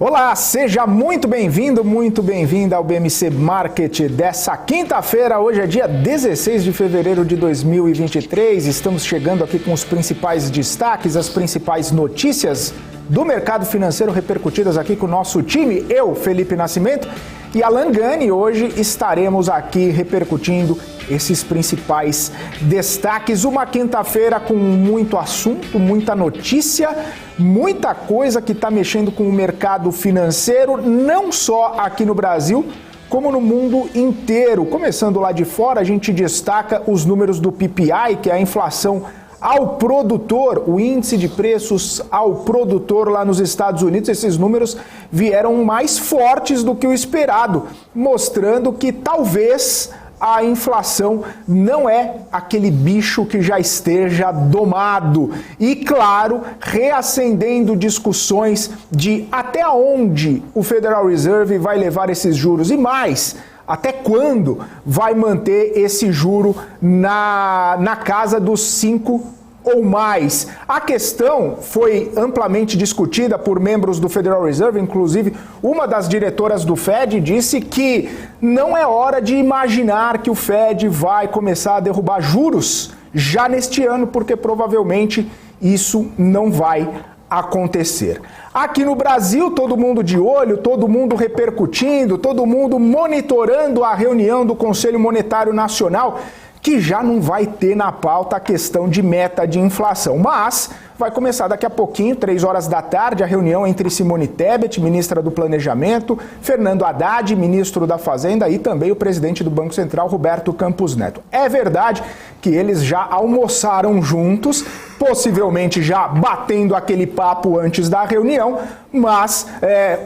Olá, seja muito bem-vindo, muito bem-vinda ao BMC Market dessa quinta-feira. Hoje é dia 16 de fevereiro de 2023. Estamos chegando aqui com os principais destaques, as principais notícias do mercado financeiro repercutidas aqui com o nosso time. Eu, Felipe Nascimento, e Alan Gani. Hoje estaremos aqui repercutindo esses principais destaques. Uma quinta-feira com muito assunto, muita notícia, muita coisa que está mexendo com o mercado financeiro, não só aqui no Brasil, como no mundo inteiro. Começando lá de fora, a gente destaca os números do PPI, que é a inflação ao produtor, o índice de preços ao produtor lá nos Estados Unidos. Esses números vieram mais fortes do que o esperado, mostrando que talvez a inflação não é aquele bicho que já esteja domado. E, claro, reacendendo discussões de até onde o Federal Reserve vai levar esses juros e mais, até quando vai manter esse juro na casa dos 5 ou mais. A questão foi amplamente discutida por membros do Federal Reserve, inclusive uma das diretoras do Fed disse que não é hora de imaginar que o Fed vai começar a derrubar juros já neste ano, porque provavelmente isso não vai acontecer. Aqui no Brasil, todo mundo de olho, todo mundo repercutindo, todo mundo monitorando a reunião do Conselho Monetário Nacional, que já não vai ter na pauta a questão de meta de inflação. Mas vai começar daqui a pouquinho, 3 horas da tarde, a reunião entre Simone Tebet, ministra do Planejamento, Fernando Haddad, ministro da Fazenda, e também o presidente do Banco Central, Roberto Campos Neto. É verdade que eles já almoçaram juntos, possivelmente já batendo aquele papo antes da reunião, mas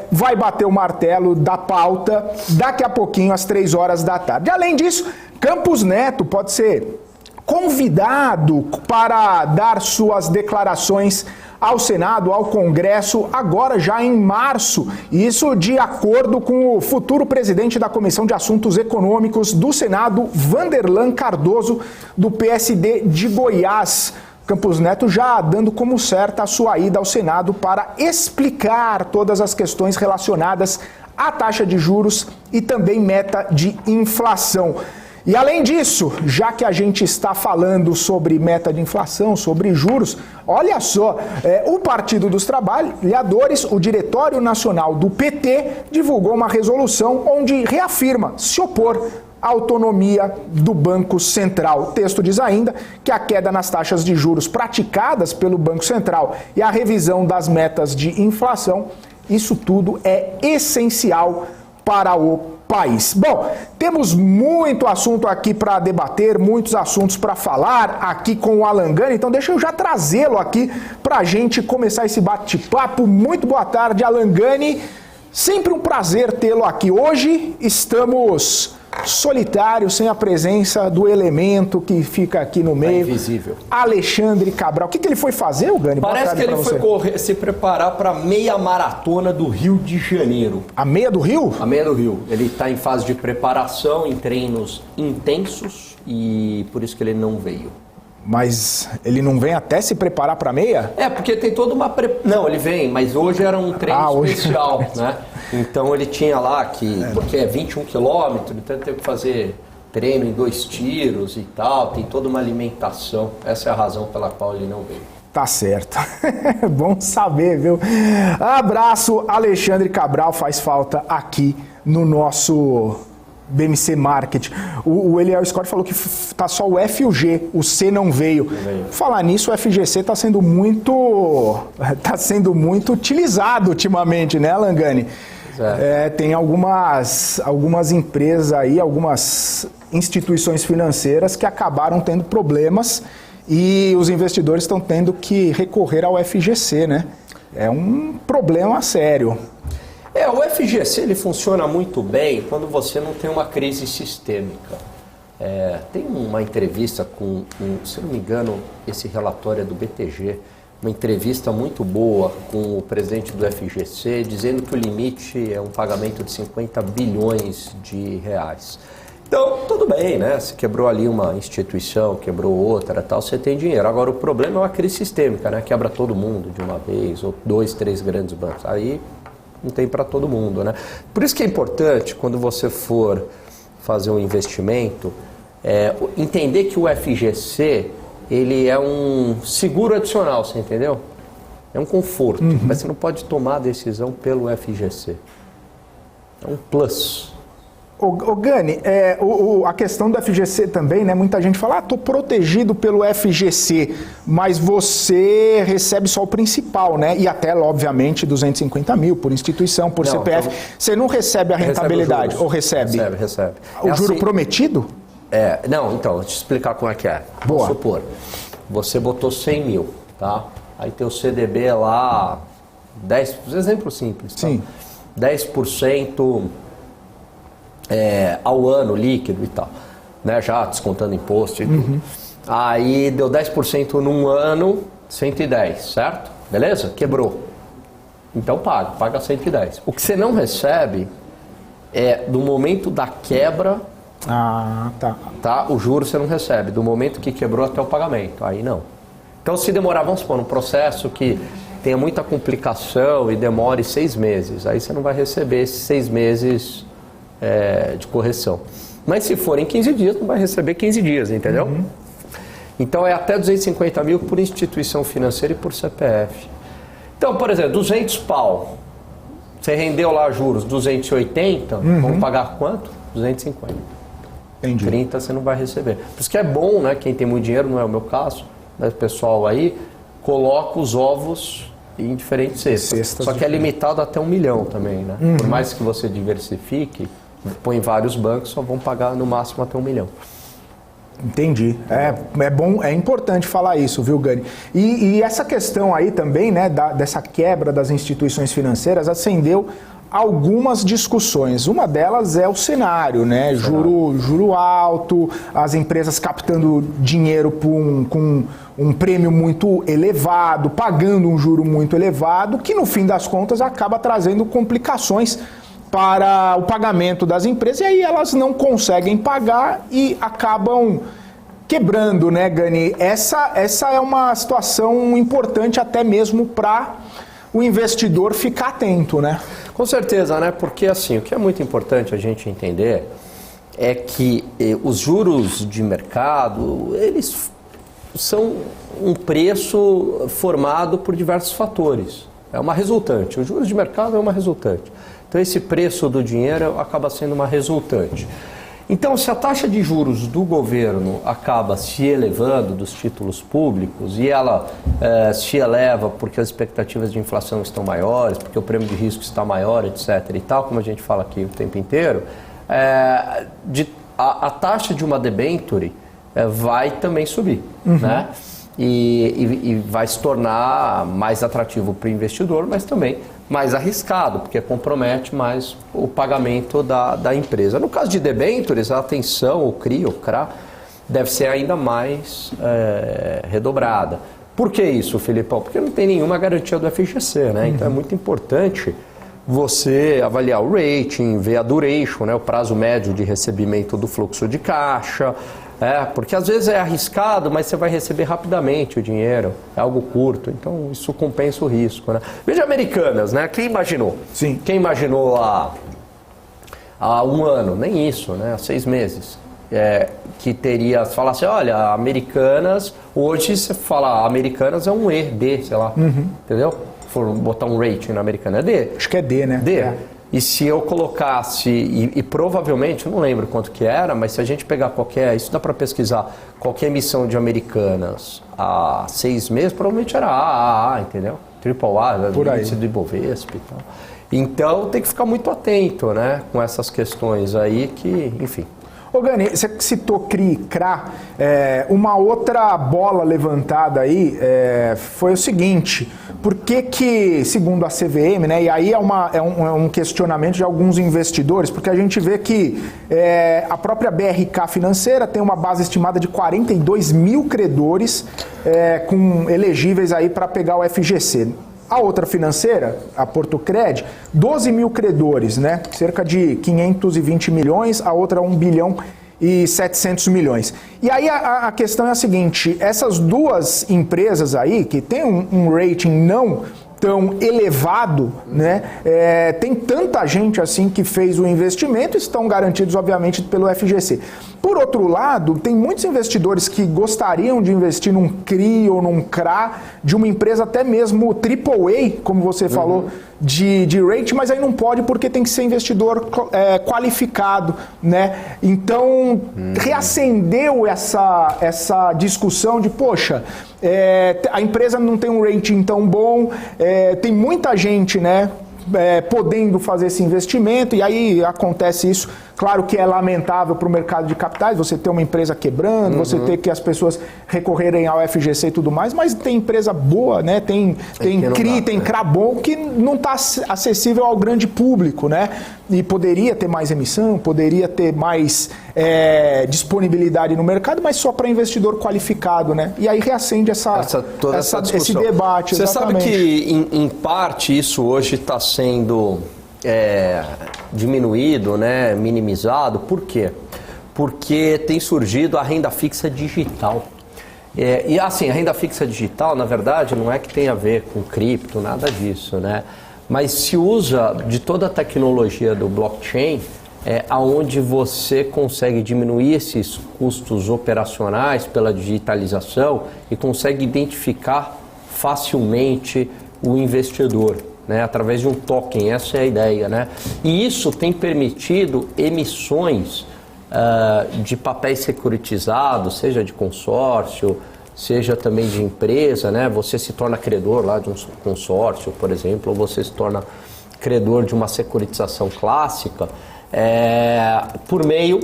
vai bater o martelo da pauta daqui a pouquinho, às 3 horas da tarde. Além disso, Campos Neto pode ser convidado para dar suas declarações ao Senado, ao Congresso, agora já em março. Isso de acordo com o futuro presidente da Comissão de Assuntos Econômicos do Senado, Vanderlan Cardoso, do PSD de Goiás. Campos Neto já dando como certa a sua ida ao Senado para explicar todas as questões relacionadas à taxa de juros e também meta de inflação. E além disso, já que a gente está falando sobre meta de inflação, sobre juros, olha só, o Partido dos Trabalhadores, o Diretório Nacional do PT, divulgou uma resolução onde reafirma se opor à autonomia do Banco Central. O texto diz ainda que a queda nas taxas de juros praticadas pelo Banco Central e a revisão das metas de inflação, isso tudo é essencial para o país. Bom, temos muito assunto aqui para debater, muitos assuntos para falar aqui com o Alan Gani, então deixa eu já trazê-lo aqui para a gente começar esse bate-papo. Muito boa tarde, Alan Gani. Sempre um prazer tê-lo aqui. Hoje estamos solitários, sem a presença do elemento que fica aqui no meio. Invisível. Alexandre Cabral. O que ele foi fazer, o Gani? Parece que ele foi se preparar para a meia maratona do Rio de Janeiro. A meia do Rio? A meia do Rio. Ele está em fase de preparação, em treinos intensos, e por isso que ele não veio. Mas ele não vem até se preparar para a meia? Porque tem toda uma... Não, ele vem, mas hoje era um treino especial, né? Então ele tinha lá porque é 21 quilômetros, então ele teve que fazer treino em 2 tiros e tal, tem toda uma alimentação. Essa é a razão pela qual ele não veio. Tá certo. Bom saber, viu? Abraço, Alexandre Cabral, faz falta aqui no nosso BMC Market. O Eliel Scott falou que tá só o F e o G, o C não veio. Falar nisso, o FGC tá sendo muito utilizado ultimamente, né, Alan Gani? Tem algumas empresas aí, algumas instituições financeiras que acabaram tendo problemas e os investidores estão tendo que recorrer ao FGC, né? É um problema sério. O FGC ele funciona muito bem quando você não tem uma crise sistêmica. Tem uma entrevista se não me engano, esse relatório é do BTG, uma entrevista muito boa com o presidente do FGC, dizendo que o limite é um pagamento de 50 bilhões de reais. Então, tudo bem, né? Você quebrou ali uma instituição, quebrou outra, tal, você tem dinheiro. Agora, o problema é uma crise sistêmica, né? Quebra todo mundo de uma vez, ou 2, 3 grandes bancos. Aí não tem para todo mundo, né? Por isso que é importante, quando você for fazer um investimento, entender que o FGC, ele é um seguro adicional, você entendeu? É um conforto, mas você não pode tomar a decisão pelo FGC. É um plus. Ô Gani, a questão do FGC também, né? Muita gente fala, tô protegido pelo FGC, mas você recebe só o principal, né? E até, obviamente, 250 mil por instituição, por CPF. Então, você não recebe a rentabilidade, ou recebe? Recebe. O juro prometido? Não, então, vou te explicar como é que é. Boa. Vamos supor, você botou 100 mil, tá? Aí teu CDB lá, 10, exemplo simples, tá? Sim. 10% ao ano líquido e tal, né? Já descontando imposto e tudo. Aí deu 10% num ano, 110, certo? Beleza? Quebrou. Então paga 110. O que você não recebe é do momento da quebra. Tá? O juro você não recebe, do momento que quebrou até o pagamento. Aí não. Então, se demorar, vamos supor, um processo que tenha muita complicação e demore 6 meses, aí você não vai receber esses 6 meses de correção. Mas se for em 15 dias, não vai receber 15 dias, entendeu? Então, é até 250 mil por instituição financeira e por CPF. Então, por exemplo, 200 pau. Você rendeu lá juros 280, vamos pagar quanto? 250. Entendi. 30 você não vai receber. Por isso que é bom, né? Quem tem muito dinheiro, não é o meu caso, mas o pessoal aí coloca os ovos em diferentes cestas. Só que é limitado até 1 milhão também, né? Por mais que você diversifique, põe vários bancos, só vão pagar no máximo até 1 milhão. Entendi. É bom, é importante falar isso, viu, Gani? E essa questão aí também, né, dessa quebra das instituições financeiras, acendeu algumas discussões. Uma delas é o cenário, né? Juro alto, as empresas captando dinheiro com um prêmio muito elevado, pagando um juro muito elevado, que no fim das contas acaba trazendo complicações para o pagamento das empresas, e aí elas não conseguem pagar e acabam quebrando, né, Gani? Essa é uma situação importante até mesmo para o investidor ficar atento, né? Com certeza, né? Porque assim, o que é muito importante a gente entender é que os juros de mercado, eles são um preço formado por diversos fatores. É uma resultante. Os juros de mercado é uma resultante. Então esse preço do dinheiro acaba sendo uma resultante. Então, se a taxa de juros do governo acaba se elevando dos títulos públicos e ela se eleva porque as expectativas de inflação estão maiores, porque o prêmio de risco está maior, etc. e tal, como a gente fala aqui o tempo inteiro, a taxa de uma debenture vai também subir, né? E vai se tornar mais atrativo para o investidor, mas também mais arriscado, porque compromete mais o pagamento da empresa. No caso de debêntures, a atenção, o CRI, o CRA, deve ser ainda mais redobrada. Por que isso, Filipão? Porque não tem nenhuma garantia do FGC, né? Então é muito importante você avaliar o rating, ver a duration, né? O prazo médio de recebimento do fluxo de caixa, porque às vezes é arriscado, mas você vai receber rapidamente o dinheiro, é algo curto, então isso compensa o risco, né? Veja Americanas, né? Quem imaginou? Sim. Quem imaginou há 1 ano, nem isso, né? Há 6 meses, que teria, você fala assim, olha, Americanas, hoje você fala, Americanas é um E, D, sei lá, entendeu? Se for botar um rating na Americana, é D. Acho que é D, né? D. E se eu colocasse, e provavelmente, eu não lembro quanto que era, mas se a gente pegar isso dá para pesquisar, qualquer emissão de Americanas há 6 meses, provavelmente era AAA, entendeu? AAA, por aí. Índice do Ibovespa e tal. Então tem que ficar muito atento, né, com essas questões aí que, enfim. Ô Gani, você citou CRI e CRA, uma outra bola levantada aí foi o seguinte, por que, segundo a CVM, né, e aí é um questionamento de alguns investidores, porque a gente vê que a própria BRK Financeira tem uma base estimada de 42 mil credores elegíveis aí para pegar o FGC. A outra financeira, a Portocred, 12 mil credores, né? Cerca de 520 milhões, a outra 1 bilhão e 700 milhões. E aí a questão é a seguinte, essas duas empresas aí, que tem um rating não tão elevado, né? Tem tanta gente assim que fez o investimento, estão garantidos, obviamente, pelo FGC. Por outro lado, tem muitos investidores que gostariam de investir num CRI ou num CRA de uma empresa até mesmo AAA, como você falou, de rate, mas aí não pode porque tem que ser investidor qualificado, né? Então, reacendeu essa discussão de, poxa, a empresa não tem um rating tão bom, tem muita gente, né, podendo fazer esse investimento, e aí acontece isso. Claro que é lamentável para o mercado de capitais, você ter uma empresa quebrando, você ter que as pessoas recorrerem ao FGC e tudo mais, mas tem empresa boa, né? Tem CRI, tem CRA bom que não está acessível ao grande público, né? E poderia ter mais emissão, poderia ter mais disponibilidade no mercado, mas só para investidor qualificado, né? E aí reacende esse debate. Você exatamente. sabe que, em parte, isso hoje está sendo diminuído, né, minimizado. Por quê? Porque tem surgido a renda fixa digital. E assim, a renda fixa digital, na verdade, não é que tem a ver com cripto, nada disso, né? Mas se usa de toda a tecnologia do blockchain, aonde você consegue diminuir esses custos operacionais pela digitalização e consegue identificar facilmente o investidor, né, através de um token. Essa é a ideia, né? E isso tem permitido emissões de papéis securitizados, seja de consórcio, seja também de empresa, né? Você se torna credor lá de um consórcio, por exemplo, ou você se torna credor de uma securitização clássica por meio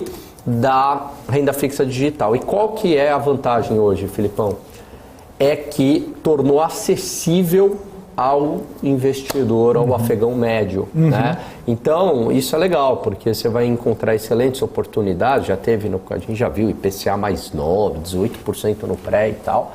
da renda fixa digital. E qual que é a vantagem hoje, Filipão? É que tornou acessível ao investidor, ao afegão médio, né? Então, isso é legal, porque você vai encontrar excelentes oportunidades, a gente já viu IPCA mais 9, 18% no pré e tal,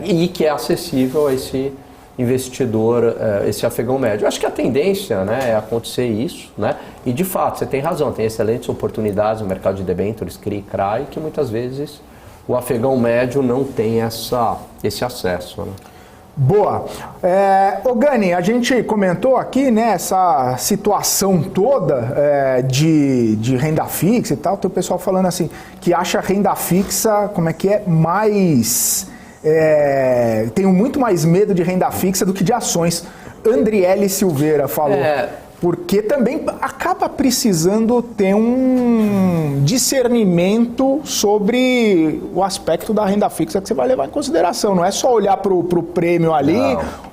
e que é acessível a esse investidor, esse afegão médio. Eu acho que a tendência, né, é acontecer isso, né? E de fato, você tem razão, tem excelentes oportunidades no mercado de debêntures, CRI e CRA, e que muitas vezes o afegão médio não tem esse acesso, né? Boa. Gani, a gente comentou aqui, né, essa situação toda de renda fixa e tal. Tem o pessoal falando assim, que acha renda fixa, mais... tenho muito mais medo de renda fixa do que de ações. Andriele Silveira falou. Porque também acaba precisando ter um discernimento sobre o aspecto da renda fixa que você vai levar em consideração. Não é só olhar para o prêmio ali,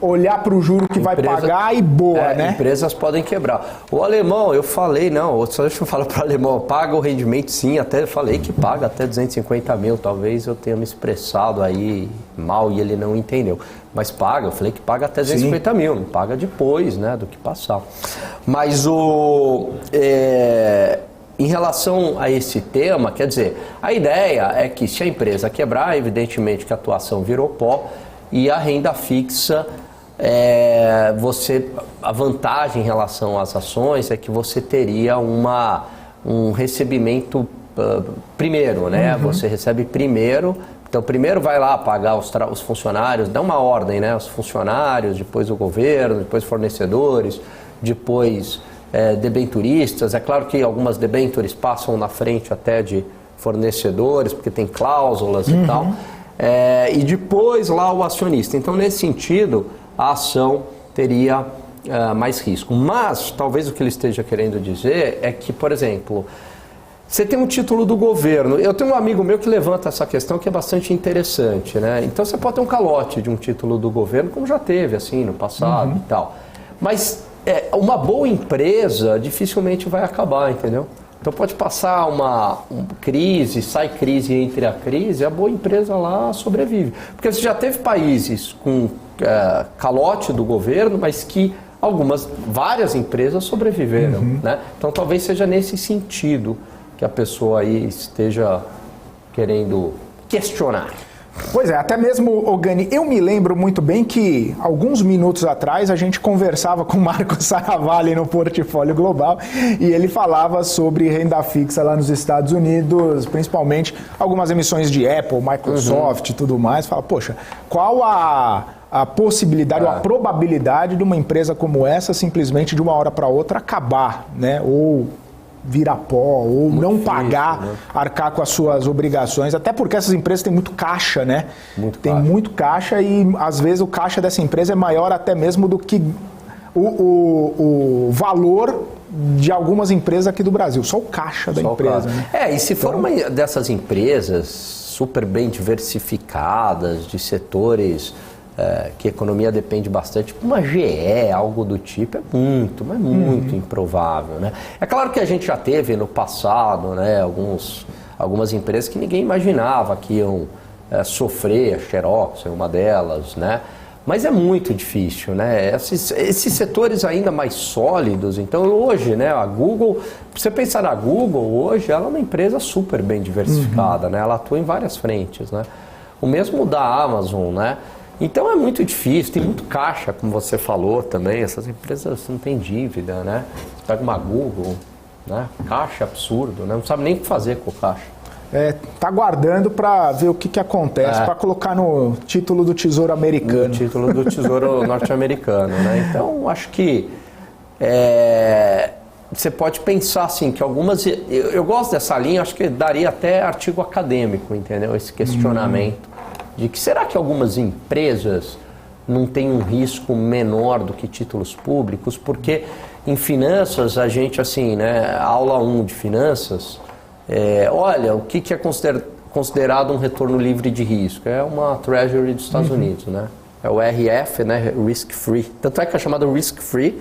olhar para o juro que vai pagar e boa, né? Empresas podem quebrar. O alemão, eu falei, só deixa eu falar para o alemão, paga o rendimento sim, até falei que paga até 250 mil, talvez eu tenha me expressado aí mal e ele não entendeu. Mas paga, eu falei que paga até 250 mil, não paga depois, né, do que passar. Mas em relação a esse tema, quer dizer, a ideia é que se a empresa quebrar, evidentemente que a atuação virou pó e a renda fixa, a vantagem em relação às ações é que você teria um recebimento primeiro, né? Você recebe primeiro. Então, primeiro vai lá pagar os funcionários, dá uma ordem, né? Os funcionários, depois o governo, depois fornecedores, depois debenturistas. É claro que algumas debentures passam na frente até de fornecedores, porque tem cláusulas e tal. E depois lá o acionista. Então, nesse sentido, a ação teria mais risco. Mas, talvez o que ele esteja querendo dizer é que, por exemplo... Você tem um título do governo. Eu tenho um amigo meu que levanta essa questão que é bastante interessante, né? Então você pode ter um calote de um título do governo, como já teve assim no passado e tal. Mas uma boa empresa dificilmente vai acabar, entendeu? Então pode passar uma crise, sai crise entre a crise, a boa empresa lá sobrevive. Porque você já teve países com calote do governo, mas que várias empresas sobreviveram, né? Então talvez seja nesse sentido que a pessoa aí esteja querendo questionar. Pois é, até mesmo, Gani, eu me lembro muito bem que alguns minutos atrás a gente conversava com o Marco Saravalli no Portfólio Global e ele falava sobre renda fixa lá nos Estados Unidos, principalmente algumas emissões de Apple, Microsoft e tudo mais. Fala, poxa, qual a possibilidade ou a probabilidade de uma empresa como essa simplesmente de uma hora para outra acabar, né? Ou virar pó, ou muito não difícil, pagar, né? Arcar com as suas obrigações, até porque essas empresas têm muito caixa, né? Muito caixa e às vezes o caixa dessa empresa é maior até mesmo do que o valor de algumas empresas aqui do Brasil, só o caixa da empresa. Né? E se for uma dessas empresas super bem diversificadas, de setores que a economia depende bastante, tipo uma GE, algo do tipo, é muito improvável. Né? É claro que a gente já teve no passado, né, algumas empresas que ninguém imaginava que iam sofrer, a Xerox é uma delas, né? Mas é muito difícil, né? Esses setores ainda mais sólidos, então hoje, né, a Google, você pensar na Google hoje, ela é uma empresa super bem diversificada, né? Ela atua em várias frentes, né? O mesmo da Amazon, né? Então é muito difícil, tem muito caixa, como você falou também, essas empresas não têm dívida, né? Você pega uma Google, né? Caixa absurdo, né? Não sabe nem o que fazer com o caixa. Tá guardando para ver o que acontece, para colocar no título do Tesouro Americano. No título do Tesouro norte-americano, né? Então, acho que você pode pensar assim, que algumas... Eu gosto dessa linha, acho que daria até artigo acadêmico, entendeu? Esse questionamento de que será que algumas empresas não têm um risco menor do que títulos públicos? Porque em finanças, a gente, assim, né? Aula 1 de finanças... olha, o que é considerado um retorno livre de risco? É uma Treasury dos Estados Unidos, né? É o RF, né? Risk Free. Tanto é que é chamado Risk Free.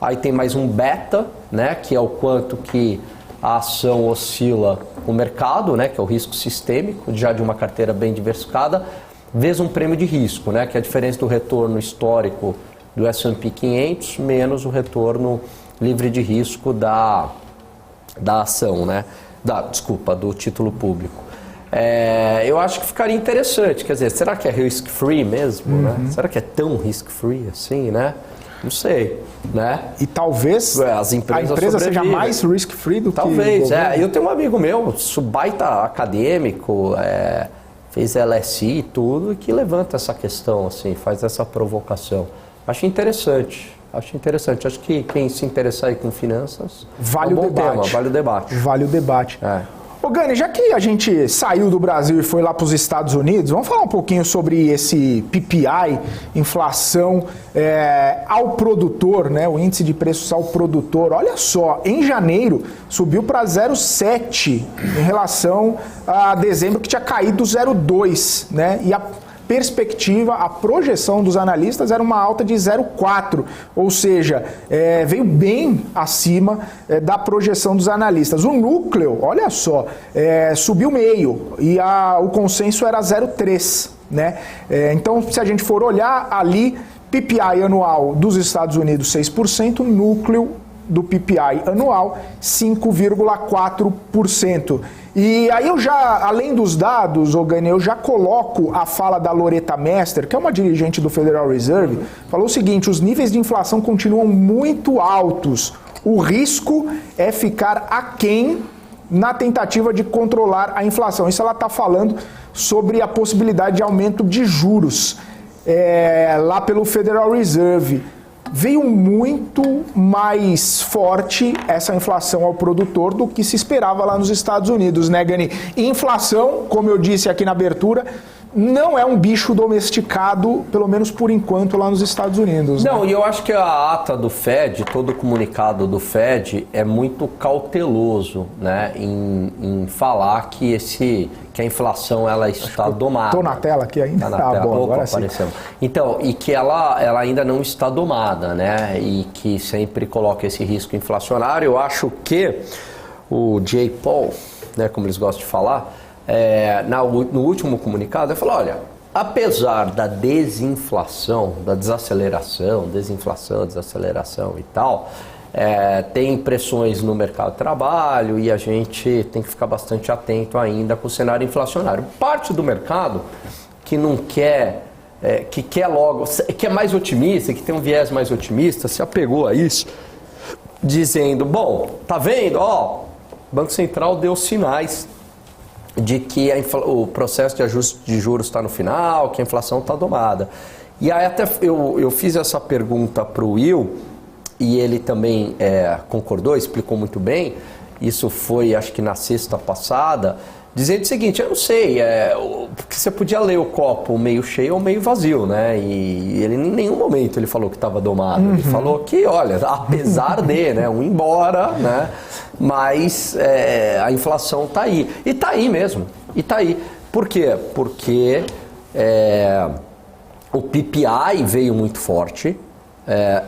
Aí tem mais um beta, né? Que é o quanto que a ação oscila o mercado, né? Que é o risco sistêmico, já de uma carteira bem diversificada, vezes um prêmio de risco, né? Que é a diferença do retorno histórico do S&P 500 menos o retorno livre de risco da ação, né? Do título público. Eu acho que ficaria interessante, quer dizer, será que é risk-free mesmo, né? Será que é tão risk-free assim, né? Não sei, né? E talvez a empresa seja mais risk-free do que... Talvez, eu tenho um amigo meu, baita acadêmico, fez LSI e tudo, que levanta essa questão, assim, faz essa provocação. Acho interessante. Acho que quem se interessar aí com finanças... Vale o debate. Vale o debate. Ô Gani, já que a gente saiu do Brasil e foi lá para os Estados Unidos, vamos falar um pouquinho sobre esse PPI, inflação ao produtor, né? O índice de preços ao produtor. Olha só, em janeiro subiu para 0,7 em relação a dezembro, que tinha caído 0,2, né? E a perspectiva, a projeção dos analistas era uma alta de 0,4, ou seja, veio bem acima da projeção dos analistas. O núcleo, olha só, subiu meio e o consenso era 0,3, né? Então, se a gente for olhar ali, PPI anual dos Estados Unidos 6%, núcleo do PPI anual 5,4%. E aí além dos dados, Gani, eu já coloco a fala da Loretta Mester, que é uma dirigente do Federal Reserve, falou o seguinte: os níveis de inflação continuam muito altos. O risco é ficar aquém na tentativa de controlar a inflação. Isso ela está falando sobre a possibilidade de aumento de juros lá pelo Federal Reserve. Veio muito mais forte essa inflação ao produtor do que se esperava lá nos Estados Unidos, né, Gani? E inflação, como eu disse aqui na abertura, não é um bicho domesticado, pelo menos por enquanto, lá nos Estados Unidos. Não, né? E eu acho que a ata do Fed, todo o comunicado do Fed é muito cauteloso, né, em falar que a inflação ela está domada. Estou na tela aqui ainda? Tá na tela. Bom, Opa, agora sim. Apareceu. Então, e que ela ainda não está domada, né, e que sempre coloca esse risco inflacionário. Eu acho que o Jay Powell, né, como eles gostam de falar, no último comunicado, ele falou, olha, apesar da desinflação, da desaceleração e tal, tem pressões no mercado de trabalho e a gente tem que ficar bastante atento ainda com o cenário inflacionário. Parte do mercado que não quer, que quer logo, que é mais otimista, que tem um viés mais otimista, se apegou a isso, dizendo, bom, tá vendo, o Banco Central deu sinais de que o processo de ajuste de juros está no final, que a inflação está domada. E aí até eu fiz essa pergunta para o Will, e ele também concordou, explicou muito bem. Isso foi, acho que na sexta passada, dizendo o seguinte: eu não sei, porque você podia ler o copo meio cheio ou meio vazio, né? E ele em nenhum momento ele falou que estava domado. Ele falou que, olha, apesar de, né, embora, né, mas a inflação está aí. E está aí mesmo, e está aí. Por quê? Porque o PPI veio muito forte,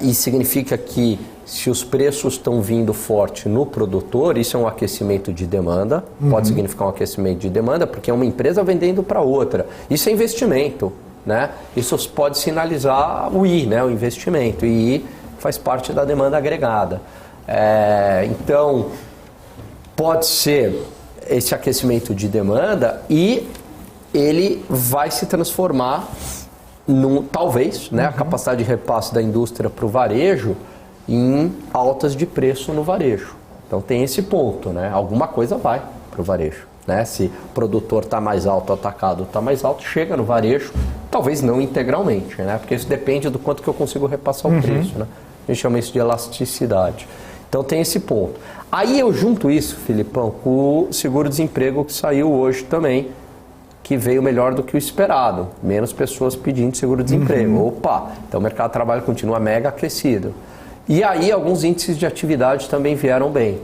e significa que se os preços estão vindo forte no produtor, isso é um aquecimento de demanda, pode significar um aquecimento de demanda, porque é uma empresa vendendo para outra. Isso é investimento, né? Isso pode sinalizar o I, né? O investimento, e I faz parte da demanda agregada. Então, pode ser esse aquecimento de demanda e ele vai se transformar talvez, né, a capacidade de repasse da indústria para o varejo em altas de preço no varejo. Então tem esse ponto, né? Alguma coisa vai para o varejo, né? Se o produtor está mais alto, o atacado está mais alto, chega no varejo, talvez não integralmente, né? Porque isso depende do quanto que eu consigo repassar o preço, né? A gente chama isso de elasticidade. Então tem esse ponto. Aí eu junto isso, Filipão, com o seguro-desemprego que saiu hoje também, que veio melhor do que o esperado. Menos pessoas pedindo seguro-desemprego. Opa, então o mercado de trabalho continua mega aquecido. E aí alguns índices de atividade também vieram bem.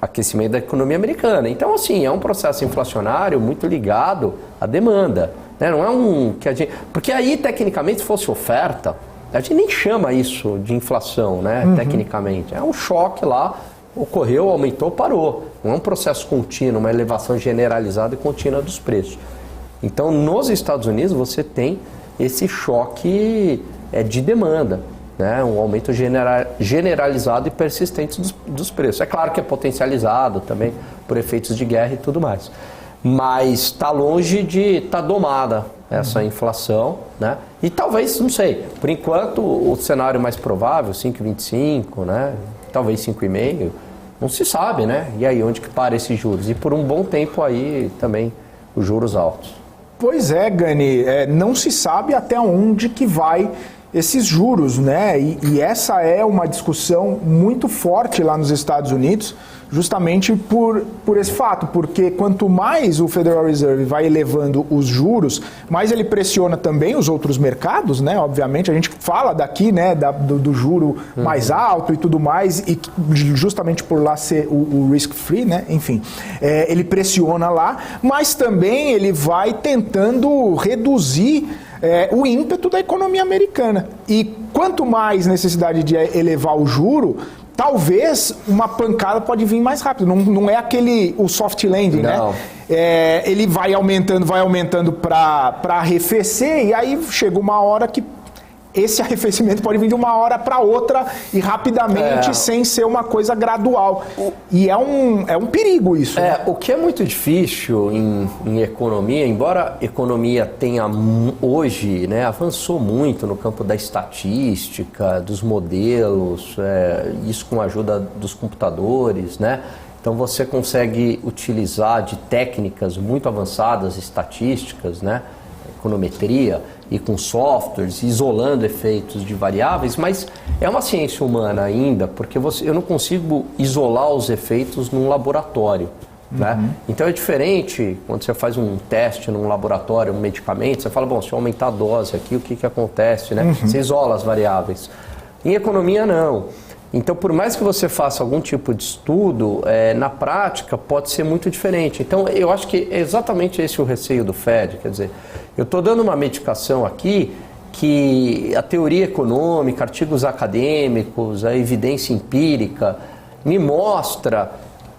Aquecimento da economia americana. Então, assim, é um processo inflacionário muito ligado à demanda, né? Não é porque aí, tecnicamente, se fosse oferta, a gente nem chama isso de inflação, né? Tecnicamente. É um choque lá, ocorreu, aumentou, parou. Não é um processo contínuo, uma elevação generalizada e contínua dos preços. Então, nos Estados Unidos, você tem esse choque de demanda, né? Um aumento generalizado e persistente dos preços. É claro que é potencializado também por efeitos de guerra e tudo mais. Mas está longe de estar domada essa inflação, né? E talvez, não sei, por enquanto o cenário mais provável, 5,25, né? Talvez 5,5, não se sabe, né? E aí, onde que para esses juros? E por um bom tempo aí também os juros altos. Pois é, Gani, não se sabe até onde que vai esses juros, né? E essa é uma discussão muito forte lá nos Estados Unidos, justamente por esse fato, porque quanto mais o Federal Reserve vai elevando os juros, mais ele pressiona também os outros mercados, né? Obviamente, a gente fala daqui, né, do juro mais alto e tudo mais, e justamente por lá ser o risk-free, né? Enfim, ele pressiona lá, mas também ele vai tentando reduzir o ímpeto da economia americana. E quanto mais necessidade de elevar o juro, talvez uma pancada pode vir mais rápido. Não é o soft landing, não, né? Ele vai aumentando para arrefecer, e aí chega uma hora que esse arrefecimento pode vir de uma hora para outra e rapidamente, sem ser uma coisa gradual. E é um perigo isso. O que é muito difícil em economia, embora a economia tenha hoje, né, avançou muito no campo da estatística, dos modelos, isso com a ajuda dos computadores, né? Então você consegue utilizar de técnicas muito avançadas, estatísticas, né, econometria, e com softwares, isolando efeitos de variáveis, mas é uma ciência humana ainda, porque eu não consigo isolar os efeitos num laboratório, né? Então é diferente quando você faz um teste num laboratório, um medicamento, você fala, bom, se eu aumentar a dose aqui, o que acontece, né? Você isola as variáveis. Em economia, não. Então, por mais que você faça algum tipo de estudo, na prática pode ser muito diferente. Então, eu acho que é exatamente esse o receio do Fed. Quer dizer, eu estou dando uma medicação aqui que a teoria econômica, artigos acadêmicos, a evidência empírica me mostra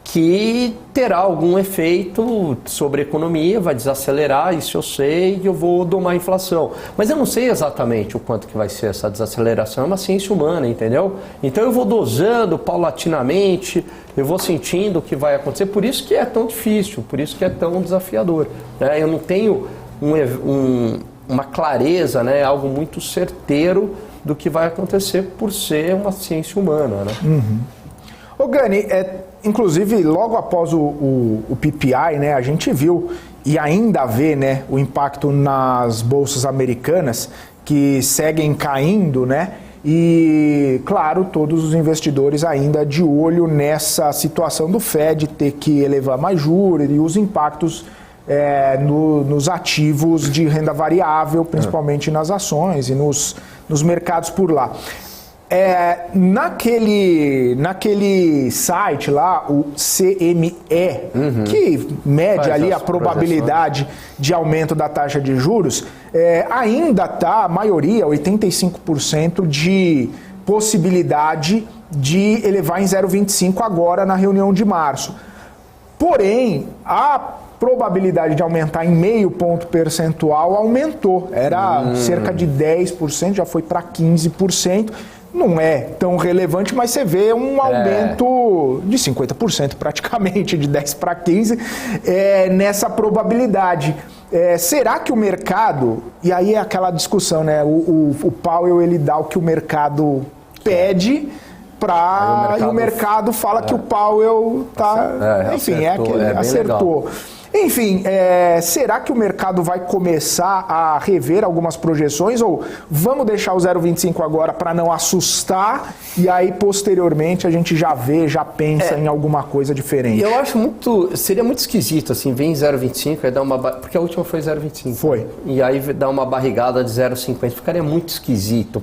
que terá algum efeito sobre a economia, vai desacelerar, isso eu sei, e eu vou domar a inflação. Mas eu não sei exatamente o quanto que vai ser essa desaceleração, é uma ciência humana, entendeu? Então eu vou dosando paulatinamente, eu vou sentindo o que vai acontecer, por isso que é tão difícil, por isso que é tão desafiador, né? Eu não tenho uma clareza, né, algo muito certeiro do que vai acontecer por ser uma ciência humana, né? Ô Gani, inclusive logo após o PPI, né, a gente viu e ainda vê, né, o impacto nas bolsas americanas, que seguem caindo, né? E, claro, todos os investidores ainda de olho nessa situação do Fed ter que elevar mais juros e os impactos nos ativos de renda variável, principalmente nas ações e nos mercados por lá. Naquele site lá, o CME, que mede ali a probabilidade de aumento da taxa de juros, ainda está, a maioria, 85%, de possibilidade de elevar em 0,25 agora na reunião de março. Porém, a probabilidade de aumentar em meio ponto percentual aumentou. Era cerca de 10%, já foi para 15%. Não é tão relevante, mas você vê um aumento de 50% praticamente, de 10 para 15, nessa probabilidade. Será que o mercado, e aí é aquela discussão, né? O Powell, ele dá o que o mercado pede, e o mercado fala que o Powell tá, enfim, acertou. Enfim, será que o mercado vai começar a rever algumas projeções ou vamos deixar o 0,25 agora para não assustar e aí posteriormente a gente já pensa em alguma coisa diferente? Eu acho seria muito esquisito assim, vem 0,25 aí dá porque a última foi 0,25. Foi. E aí dá uma barrigada de 0,50, ficaria muito esquisito,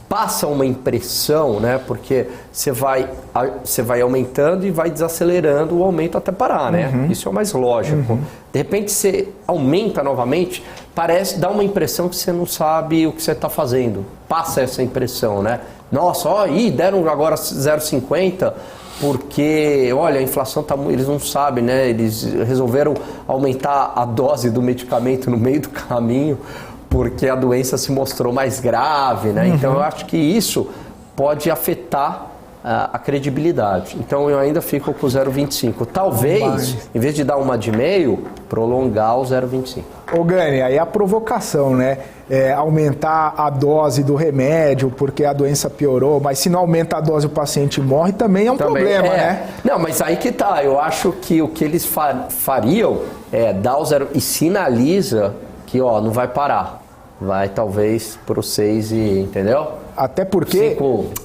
passa uma impressão, né? Porque você vai aumentando e vai desacelerando o aumento até parar, né? Isso é o mais lógico. De repente você aumenta novamente, dá uma impressão que você não sabe o que você está fazendo. Passa essa impressão, né? Nossa, deram agora 0,50 porque, olha, a inflação eles não sabem, né? Eles resolveram aumentar a dose do medicamento no meio do caminho, porque a doença se mostrou mais grave, né? Então eu acho que isso pode afetar a credibilidade. Então eu ainda fico com o 0,25. Talvez, em vez de dar uma de meio, prolongar o 0,25. Ô Gani, aí a provocação, né? Aumentar a dose do remédio porque a doença piorou, mas se não aumenta a dose o paciente morre, também é um problema, né? Não, mas aí que tá. Eu acho que o que eles fariam é dar o zero e sinaliza que não vai parar. Vai talvez para o 6 entendeu? Até porque...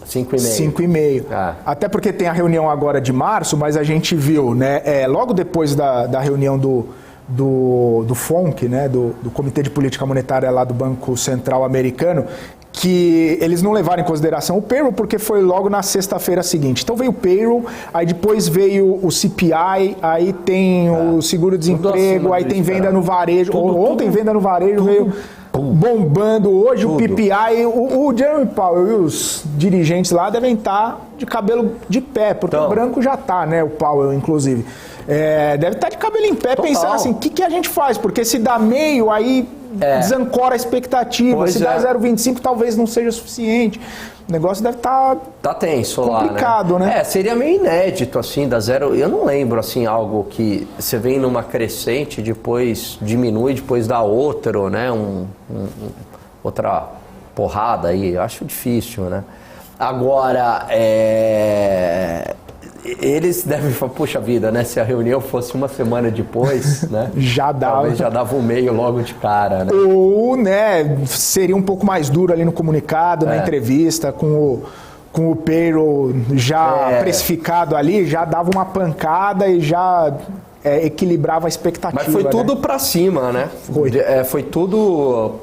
5,5. 5,5. Até porque tem a reunião agora de março, mas a gente viu, né? Logo depois da reunião do FONC, né? Do Comitê de Política Monetária lá do Banco Central Americano, que eles não levaram em consideração o payroll porque foi logo na sexta-feira seguinte. Então veio o payroll, aí depois veio o CPI, aí tem o seguro-desemprego, aí tem venda no varejo. Ontem venda no varejo veio bombando, hoje o PPI, o Jeremy Powell e os dirigentes lá devem estar de cabelo de pé, porque o branco já está, né? O Powell, inclusive. Deve estar de cabelo em pé, pensando assim, o que a gente faz? Porque se dá meio, aí desancora a expectativa. Pois se dá 0,25, talvez não seja suficiente. O negócio deve estar tenso complicado, lá, né? Seria meio inédito, assim, da zero. Eu não lembro, assim, algo que você vem numa crescente, depois diminui, depois dá outro, né? Outra porrada aí. Eu acho difícil, né? Agora, eles devem falar, puxa vida, né? Se a reunião fosse uma semana depois, né? Talvez já dava um meio logo de cara, né? Ou, né, seria um pouco mais duro ali no comunicado, na entrevista, com o payroll já precificado ali, já dava uma pancada e já equilibrava a expectativa. Mas foi tudo para cima, né? Foi tudo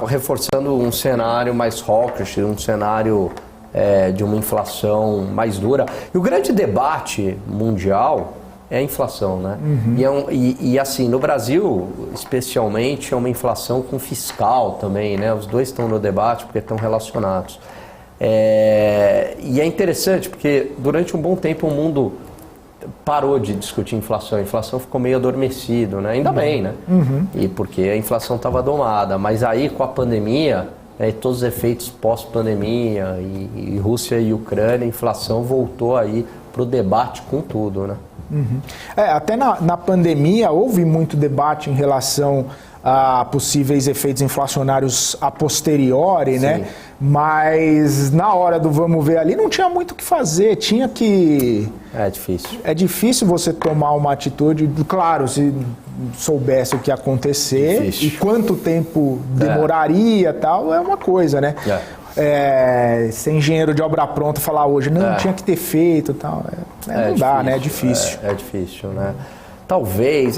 reforçando um cenário mais hawkish, um cenário... de uma inflação mais dura. E o grande debate mundial é a inflação, né? E assim, no Brasil, especialmente, é uma inflação com fiscal também, né? Os dois estão no debate porque estão relacionados. E é interessante porque durante um bom tempo o mundo parou de discutir inflação. A inflação ficou meio adormecido, né? Ainda bem, né? E porque a inflação estava domada. Mas aí, com a pandemia... todos os efeitos pós-pandemia e Rússia e Ucrânia, a inflação voltou aí para o debate com tudo, né? Até na pandemia houve muito debate em relação a possíveis efeitos inflacionários a posteriori, né? Mas na hora do vamos ver ali não tinha muito o que fazer, tinha que... É difícil. É difícil você tomar uma atitude, claro, se soubesse o que ia acontecer e quanto tempo demoraria e tal, é uma coisa, né? Ser engenheiro de obra pronta falar hoje, não, tinha que ter feito e tal, não dá, né? É difícil. É difícil, né? Talvez,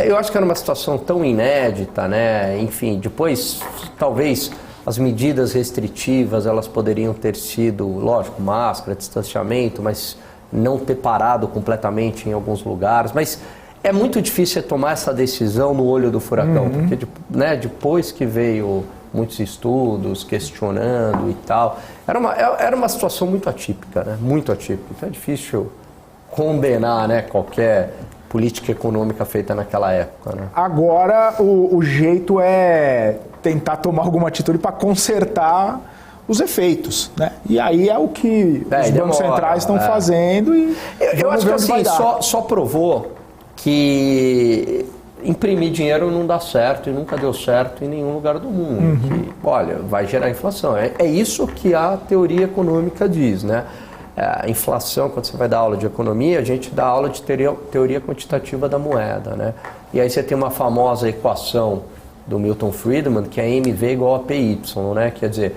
eu acho que era uma situação tão inédita, né? Enfim, depois, talvez as medidas restritivas, elas poderiam ter sido, lógico, máscara, distanciamento, mas não ter parado completamente em alguns lugares, mas é muito difícil tomar essa decisão no olho do furacão, porque, né, depois que veio muitos estudos questionando e tal, era uma situação muito atípica, né? Muito atípica, então é difícil condenar, né, qualquer política econômica feita naquela época, né? Agora o jeito é tentar tomar alguma atitude para consertar os efeitos, né? E aí é o que os bancos centrais estão fazendo e eu acho que assim, só provou que imprimir dinheiro não dá certo e nunca deu certo em nenhum lugar do mundo. Que, olha, vai gerar inflação. É isso que a teoria econômica diz, né? A inflação, quando você vai dar aula de economia, a gente dá aula de teoria quantitativa da moeda, né? E aí você tem uma famosa equação do Milton Friedman, que é MV igual a PY, né? Quer dizer,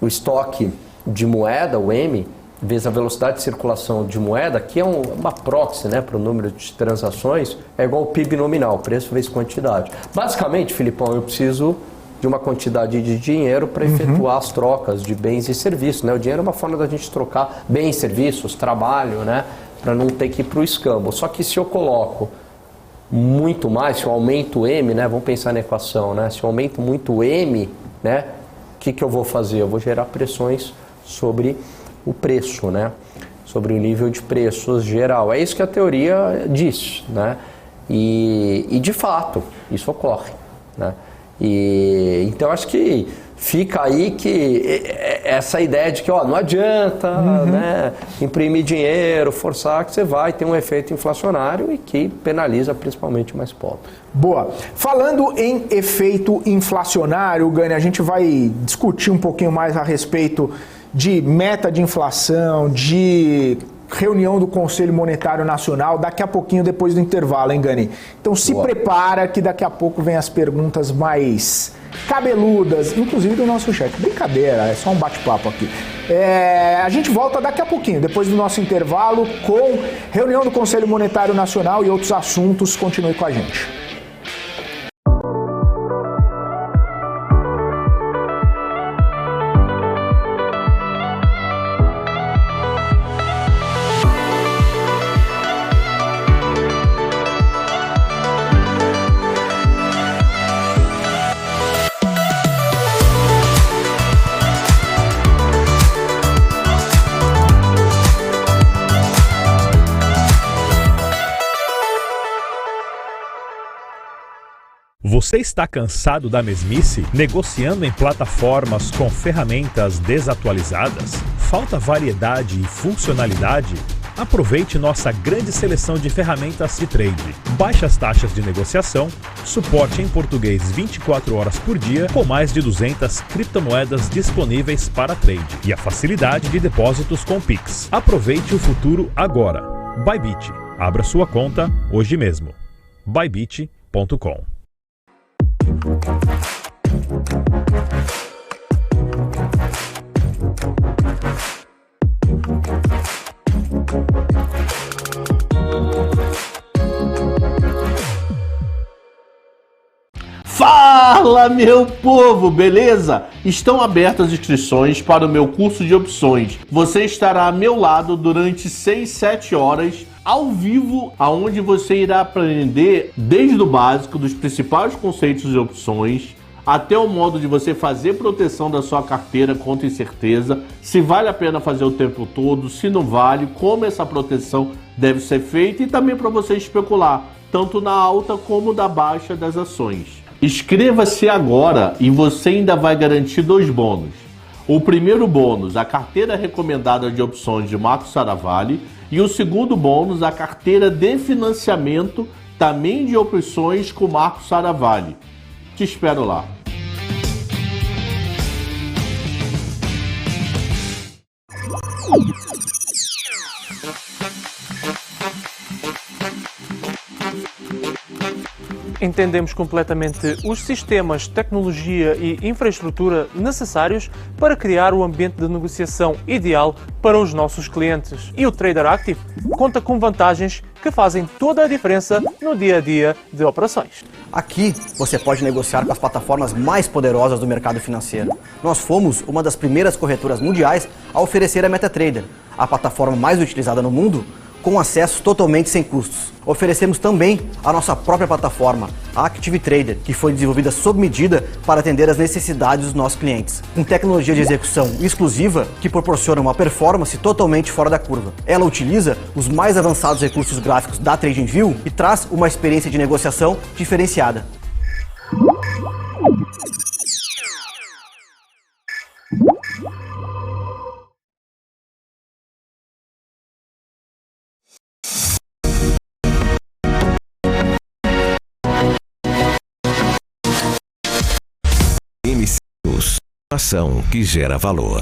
o estoque de moeda, o M, vezes a velocidade de circulação de moeda, que é uma proxy, né, para o número de transações, é igual ao PIB nominal, preço vezes quantidade. Basicamente, Filipão, eu preciso de uma quantidade de dinheiro para efetuar as trocas de bens e serviços, né? O dinheiro é uma forma da gente trocar bens, serviços, trabalho, né, para não ter que ir para o escambo. Só que se eu coloco muito mais, se eu aumento o M, né, vamos pensar na equação, né, se eu aumento muito o M, né, o que eu vou fazer? Eu vou gerar pressões sobre o preço, né, sobre o nível de preços geral. É isso que a teoria diz, né, e de fato isso ocorre, né. E então acho que fica aí que essa ideia de que não adianta, né, imprimir dinheiro, forçar, que você vai ter um efeito inflacionário e que penaliza principalmente o mais pobre. Boa. Falando em efeito inflacionário, Gani, a gente vai discutir um pouquinho mais a respeito de meta de inflação, de reunião do Conselho Monetário Nacional, daqui a pouquinho, depois do intervalo, hein, Gani? Então se prepara que daqui a pouco vem as perguntas mais cabeludas, inclusive do nosso chefe. Brincadeira, é só um bate-papo aqui. A gente volta daqui a pouquinho, depois do nosso intervalo, com reunião do Conselho Monetário Nacional e outros assuntos. Continue com a gente. Você está cansado da mesmice? Negociando em plataformas com ferramentas desatualizadas? Falta variedade e funcionalidade? Aproveite nossa grande seleção de ferramentas de trade. Baixas taxas de negociação, suporte em português 24 horas por dia, com mais de 200 criptomoedas disponíveis para trade e a facilidade de depósitos com Pix. Aproveite o futuro agora. Bybit. Abra sua conta hoje mesmo. Bybit.com. Fala, meu povo, beleza? Estão abertas as inscrições para o meu curso de opções. Você estará a meu lado durante 6-7 horas ao vivo, aonde você irá aprender desde o básico dos principais conceitos de opções até o modo de você fazer proteção da sua carteira contra incerteza, se vale a pena fazer o tempo todo, se não vale, como essa proteção deve ser feita e também para você especular, tanto na alta como na baixa das ações. Inscreva-se agora e você ainda vai garantir 2 bônus. O primeiro bônus, a carteira recomendada de opções de Marcos Saravalli, e o segundo bônus, a carteira de financiamento também de opções com Marco Saravalli. Te espero lá. Entendemos completamente os sistemas, tecnologia e infraestrutura necessários para criar o ambiente de negociação ideal para os nossos clientes. E o Trader Active conta com vantagens que fazem toda a diferença no dia a dia de operações. Aqui você pode negociar com as plataformas mais poderosas do mercado financeiro. Nós fomos uma das primeiras corretoras mundiais a oferecer a MetaTrader, a plataforma mais utilizada no mundo, com acesso totalmente sem custos. Oferecemos também a nossa própria plataforma, a Active Trader, que foi desenvolvida sob medida para atender às necessidades dos nossos clientes, com tecnologia de execução exclusiva que proporciona uma performance totalmente fora da curva. Ela utiliza os mais avançados recursos gráficos da TradingView e traz uma experiência de negociação diferenciada. Ação que gera valor.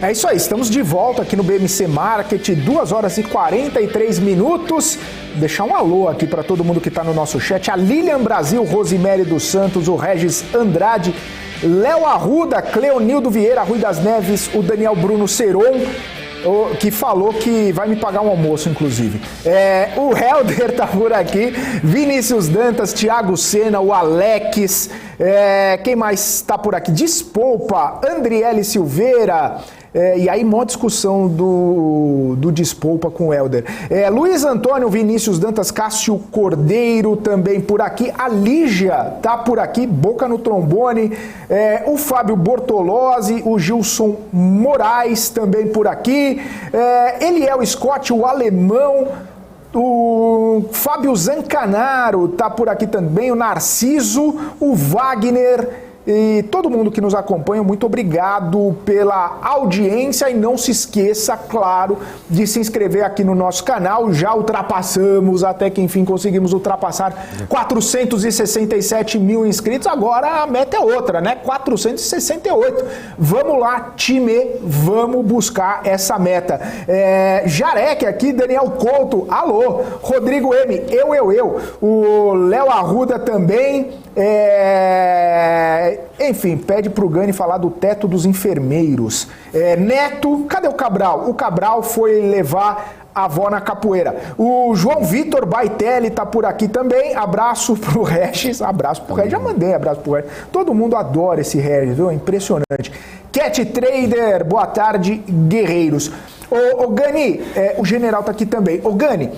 É isso aí, estamos de volta aqui no BMC Market, 2 horas e 43 minutos. Deixar um alô aqui para todo mundo que está no nosso chat. A Lilian Brasil, Rosemary dos Santos, o Regis Andrade, Léo Arruda, Cleonildo Vieira, Rui das Neves, o Daniel Bruno Seron, que falou que vai me pagar um almoço, inclusive. O Helder tá por aqui, Vinícius Dantas, Thiago Sena, o Alex, quem mais tá por aqui? Despolpa, Andriele Silveira, e aí mó discussão do Despolpa com o Helder. Luiz Antônio, Vinícius Dantas, Cássio Cordeiro também por aqui, a Lígia tá por aqui, Boca no Trombone, o Fábio Bortolozzi, o Gilson Moraes também por aqui, Eliel Scott, o Alemão, o Fábio Zancanaro tá por aqui também, o Narciso, o Wagner e todo mundo que nos acompanha, muito obrigado pela audiência e não se esqueça, claro, de se inscrever aqui no nosso canal. Já ultrapassamos, até que enfim conseguimos ultrapassar 467 mil inscritos, agora a meta é outra, né? 468. Vamos lá, time, vamos buscar essa meta. Jarek aqui, Daniel Couto, alô, Rodrigo M, eu, o Léo Arruda também, enfim, pede pro Gani falar do teto dos enfermeiros. Neto, cadê o Cabral? O Cabral foi levar a avó na capoeira. O João Vitor Baitelli tá por aqui também. Abraço pro Regis. Abraço pro Regis. Já mandei abraço pro Regis. Todo mundo adora esse Regis, viu? Impressionante. Cat Trader, boa tarde, guerreiros. Ô Gani, o general tá aqui também. Ô Gani,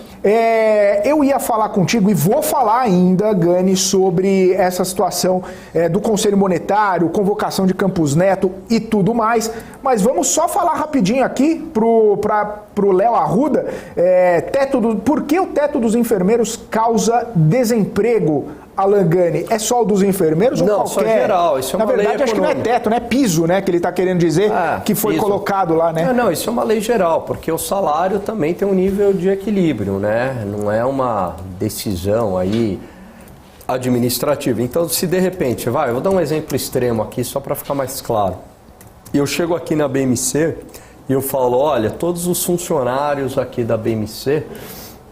eu ia falar contigo e vou falar ainda, Gani, sobre essa situação do Conselho Monetário, convocação de Campos Neto e tudo mais, mas vamos só falar rapidinho aqui pro Léo Arruda, por que o teto dos enfermeiros causa desemprego? Alan Gani, é só o dos enfermeiros ou qualquer? Não, só geral, isso é uma lei Na verdade, acho que não é teto, né? Piso, né? Que ele está querendo dizer, que foi piso colocado lá, né? Não, isso é uma lei geral, porque o salário também tem um nível de equilíbrio, né? Não é uma decisão aí administrativa. Então, se de repente, eu vou dar um exemplo extremo aqui, só para ficar mais claro. Eu chego aqui na BMC e eu falo, olha, todos os funcionários aqui da BMC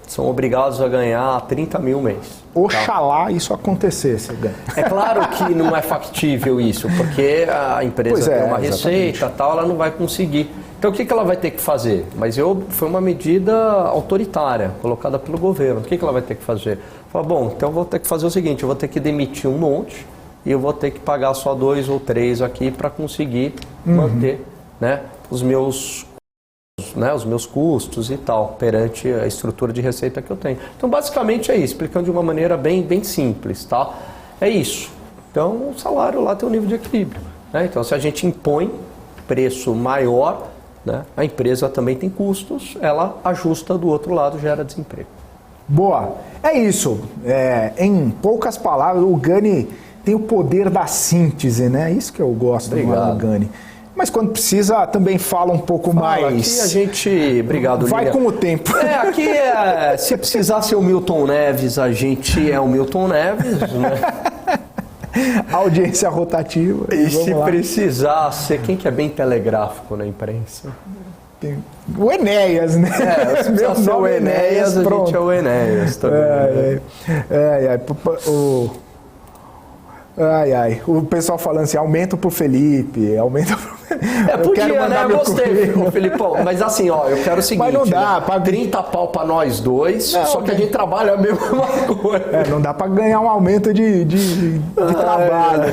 são obrigados a ganhar 30 mil mês. Oxalá isso acontecesse, Gani. É claro que não é factível isso, porque a empresa tem uma receita, tal, ela não vai conseguir. Então o que ela vai ter que fazer? Mas foi uma medida autoritária, colocada pelo governo. O que ela vai ter que fazer? Fala, bom, então eu vou ter que fazer o seguinte, eu vou ter que demitir um monte e eu vou ter que pagar só 2 ou 3 aqui para conseguir manter, né, os meus custos e tal, perante a estrutura de receita que eu tenho. Então, basicamente é isso, explicando de uma maneira bem simples, tá? É isso. Então, o salário lá tem um nível de equilíbrio, né? Então, se a gente impõe preço maior, né, a empresa também tem custos, ela ajusta do outro lado, gera desemprego. Boa. É isso. Em poucas palavras, o Gani tem o poder da síntese, né? Isso que eu gosto do Gani. Mas quando precisa, também fala um pouco mais. Aqui a gente... Obrigado, vai Lilian. com o tempo. Aqui se precisar ser o Milton Neves, a gente é o Milton Neves, né? Audiência rotativa. E se precisar ser quem que é bem telegráfico na imprensa? O Enéas, né? Se precisar ser o Enéas, a gente é o Enéas também. O pessoal falando assim, aumenta pro Felipe, aumenta pro... Podia, né? Eu gostei, Felipão. Mas assim, ó, eu quero o seguinte, mas não dá, né? 30 pau pra nós dois, só que a gente trabalha a mesma coisa. Não dá pra ganhar um aumento de trabalho.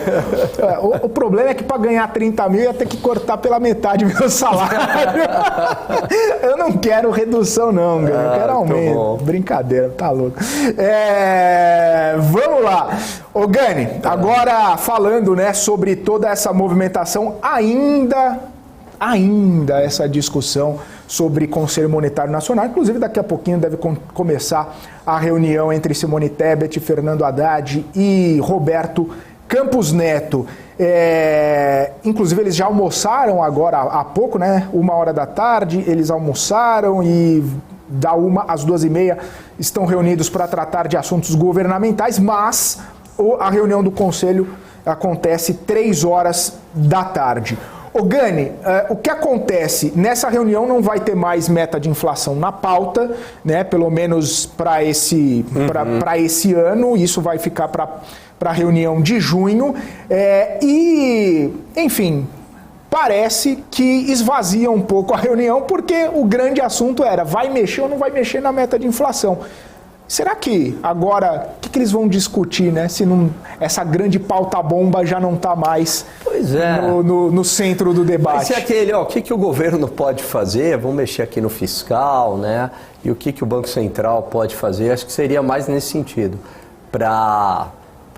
O problema é que pra ganhar 30 mil ia ter que cortar pela metade meu salário. Eu não quero redução não, eu quero aumento. Brincadeira, tá louco. Vamos lá. Ô Gani, agora falando, né, sobre toda essa movimentação, ainda essa discussão sobre Conselho Monetário Nacional, inclusive daqui a pouquinho deve começar a reunião entre Simone Tebet, Fernando Haddad e Roberto Campos Neto. Inclusive eles já almoçaram agora há pouco, né, 1h da tarde, eles almoçaram e da 1 às 2h30 estão reunidos para tratar de assuntos governamentais, mas a reunião do Conselho acontece 3h da tarde. Ô Gani, o que acontece? Nessa reunião não vai ter mais meta de inflação na pauta, né? Pelo menos para esse ano, isso vai ficar para a reunião de junho. Enfim, parece que esvazia um pouco a reunião, porque o grande assunto era, vai mexer ou não vai mexer na meta de inflação? Será que agora, o que eles vão discutir, né? Se essa grande pauta-bomba já não está mais no centro do debate? Vai ser aquele, o que o governo pode fazer? Vamos mexer aqui no fiscal, né? E o que o Banco Central pode fazer? Acho que seria mais nesse sentido, para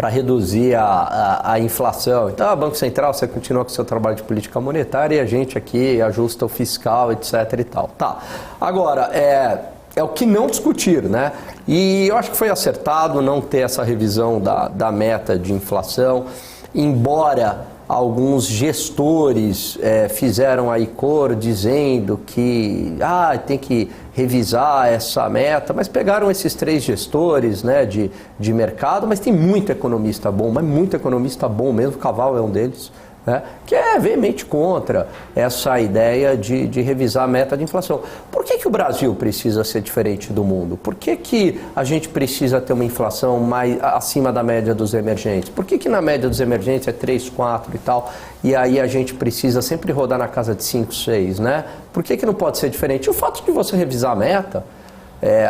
reduzir a inflação. Então, o Banco Central, você continua com o seu trabalho de política monetária e a gente aqui ajusta o fiscal, etc. e tal. Tá. Agora, é o que não discutiram, né? E eu acho que foi acertado não ter essa revisão da meta de inflação, embora alguns gestores fizeram aí coro dizendo que tem que revisar essa meta, mas pegaram esses 3 gestores, né, de mercado, mas tem muito economista bom, mas muito economista bom mesmo, o Caval é um deles, né, que é veemente contra essa ideia de revisar a meta de inflação. Por que o Brasil precisa ser diferente do mundo? Por que a gente precisa ter uma inflação mais acima da média dos emergentes? Por que na média dos emergentes é 3, 4 e tal, e aí a gente precisa sempre rodar na casa de 5, 6, né? Por que não pode ser diferente? O fato de você revisar a meta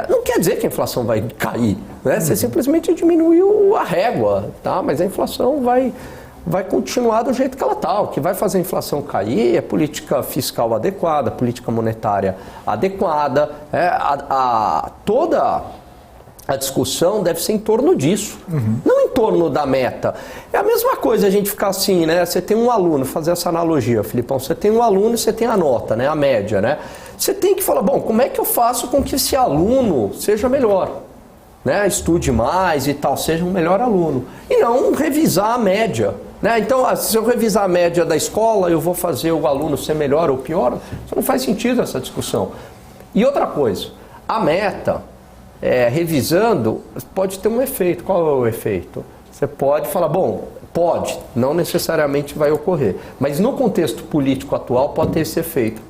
não quer dizer que a inflação vai cair, né? Você simplesmente diminui a régua, tá? Mas a inflação vai continuar do jeito que ela está. O que vai fazer a inflação cair é política fiscal adequada, política monetária adequada. Toda a discussão deve ser em torno disso, não em torno da meta. É a mesma coisa a gente ficar assim, né? Você tem um aluno, fazer essa analogia, Filipão, você tem um aluno e você tem a nota, né? A média, né? Você tem que falar, bom, como é que eu faço com que esse aluno seja melhor? Né? Estude mais e tal, seja um melhor aluno. E não revisar a média. Né? Então, se eu revisar a média da escola, eu vou fazer o aluno ser melhor ou pior? Isso não faz sentido essa discussão. E outra coisa, a meta, revisando, pode ter um efeito. Qual é o efeito? Você pode falar, bom, pode, não necessariamente vai ocorrer. Mas no contexto político atual pode ter esse efeito.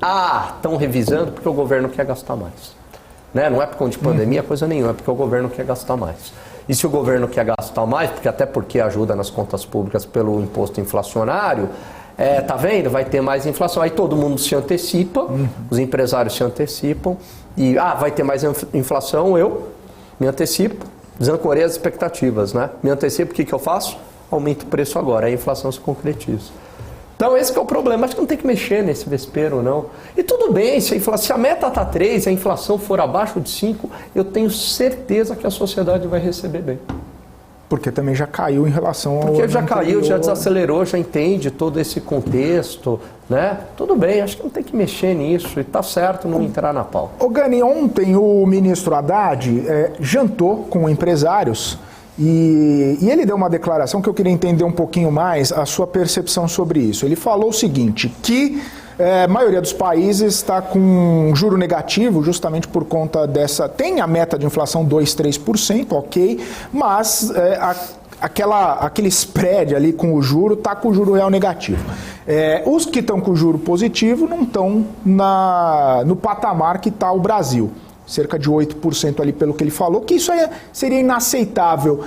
Estão revisando porque o governo quer gastar mais. Né? Não é por conta de pandemia, coisa nenhuma, é porque o governo quer gastar mais. E se o governo quer gastar mais, porque ajuda nas contas públicas pelo imposto inflacionário, tá vendo? Vai ter mais inflação. Aí todo mundo se antecipa, os empresários se antecipam, e vai ter mais inflação, eu me antecipo, desancorei as expectativas, né? Me antecipo, o que eu faço? Aumento o preço agora, aí a inflação se concretiza. Então esse que é o problema, acho que não tem que mexer nesse vespeiro não. E tudo bem, se a meta está 3, a inflação for abaixo de 5, eu tenho certeza que a sociedade vai receber bem. Porque também já caiu em relação ao... Porque já caiu, já desacelerou, já entende todo esse contexto, né? Tudo bem, acho que não tem que mexer nisso e está certo não entrar na pauta. Ô Gani, ontem o ministro Haddad jantou com empresários E ele deu uma declaração que eu queria entender um pouquinho mais a sua percepção sobre isso. Ele falou o seguinte, que a maioria dos países está com juro negativo justamente por conta dessa... Tem a meta de inflação 2, 3%, ok, mas aquele spread ali com o juro está com o juro real negativo. Os que estão com o juro positivo não estão no patamar que está o Brasil. Cerca de 8% ali pelo que ele falou, que isso seria inaceitável.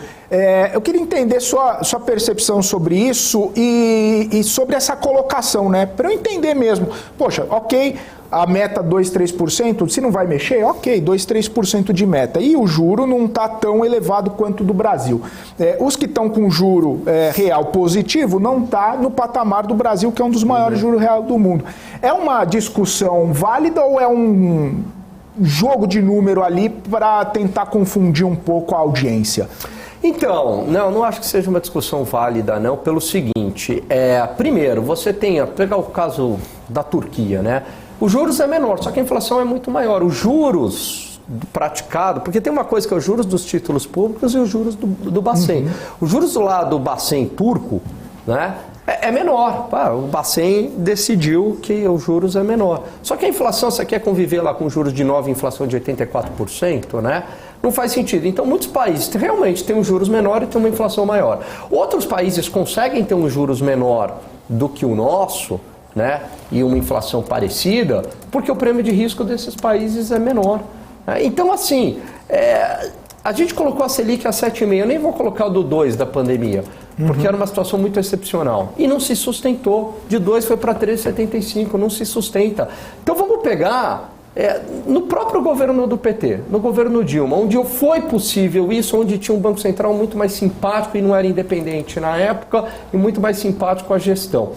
Eu queria entender sua percepção sobre isso e sobre essa colocação, né? Para eu entender mesmo. Poxa, ok, a meta 2, 3%, se não vai mexer, ok, 2, 3% de meta. E o juro não está tão elevado quanto do Brasil. Os que estão com juro real positivo não está no patamar do Brasil, que é um dos maiores juros real do mundo. É uma discussão válida ou é um jogo de número ali para tentar confundir um pouco a audiência? Então, não acho que seja uma discussão válida, não, pelo seguinte, primeiro, você pegar o caso da Turquia, né? Os juros é menor, só que a inflação é muito maior. Os juros praticado, porque tem uma coisa que é os juros dos títulos públicos e os juros do Bacen. Os juros lá do Bacen turco, né? É menor. O Bacen decidiu que os juros é menor. Só que a inflação, você quer conviver lá com juros de 9% e inflação de 84%, né? Não faz sentido. Então, muitos países realmente têm os juros menores e têm uma inflação maior. Outros países conseguem ter um juros menor do que o nosso, né? E uma inflação parecida, porque o prêmio de risco desses países é menor. Então, assim, a gente colocou a Selic a 7,5%, eu nem vou colocar o do 2% da pandemia, porque era uma situação muito excepcional. E não se sustentou. De 2 foi para 3,75, não se sustenta. Então vamos pegar no próprio governo do PT, no governo Dilma, onde foi possível isso, onde tinha um Banco Central muito mais simpático e não era independente na época, e muito mais simpático à gestão.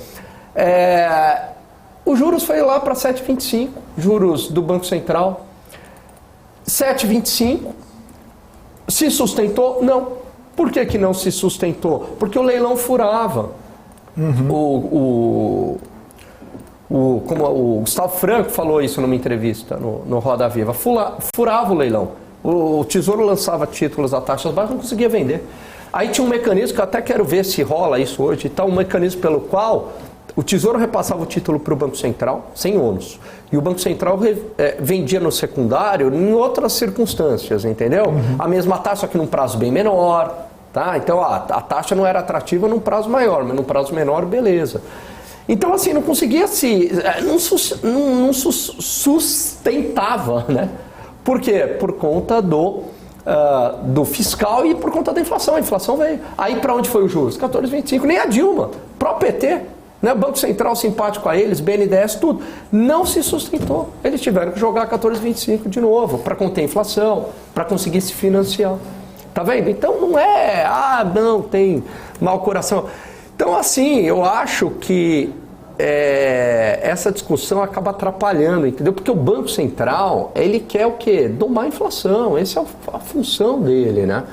Os juros foi lá para 7,25, juros do Banco Central. 7,25, se sustentou? Não. Por que não se sustentou? Porque o leilão furava. Como o Gustavo Franco falou isso numa entrevista no Roda Viva, furava o leilão. O Tesouro lançava títulos a taxas baixas, não conseguia vender. Aí tinha um mecanismo, que eu até quero ver se rola isso hoje, um mecanismo pelo qual o Tesouro repassava o título para o Banco Central, sem ônus. E o Banco Central vendia no secundário em outras circunstâncias, entendeu? A mesma taxa, só que num prazo bem menor. Tá? Então a taxa não era atrativa num prazo maior, mas num prazo menor, beleza. Então, assim, não conseguia não sustentava, né? Por quê? Por conta do fiscal e por conta da inflação. A inflação veio. Aí para onde foi os juros? 14,25. Nem a Dilma, próprio PT, né? Banco Central simpático a eles, BNDES, tudo. Não se sustentou. Eles tiveram que jogar 14,25 de novo para conter a inflação, para conseguir se financiar. Tá vendo? Então não não, tem mau coração. Então, assim, eu acho que essa discussão acaba atrapalhando, entendeu? Porque o Banco Central, ele quer o quê? Domar a inflação. Essa é a função dele, né?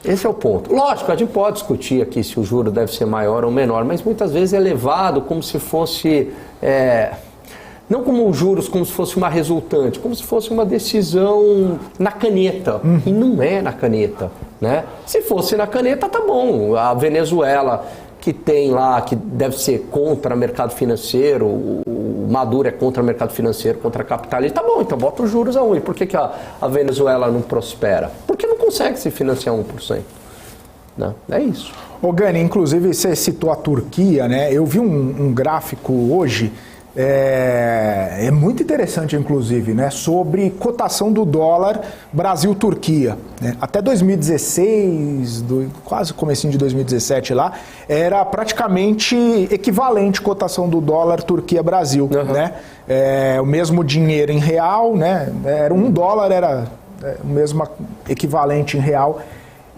Esse é o ponto. Lógico, a gente pode discutir aqui se o juro deve ser maior ou menor, mas muitas vezes é levado como se fosse... não como juros, como se fosse uma resultante, como se fosse uma decisão na caneta. E não é na caneta, né? Se fosse na caneta, tá bom. A Venezuela, que tem lá, que deve ser contra o mercado financeiro, o Maduro é contra o mercado financeiro, contra a capitalista, tá bom, então bota os juros aonde? Por que a Venezuela não prospera? Porque não consegue se financiar 1%. Né? É isso. Ô Gani, inclusive você citou a Turquia, né? Eu vi um gráfico hoje... É muito interessante, inclusive, né, sobre cotação do dólar Brasil-Turquia. Né? Até 2016, quase comecinho de 2017 lá, era praticamente equivalente cotação do dólar Turquia-Brasil. Né? O mesmo dinheiro em real, né? Era $1, era o mesmo equivalente em real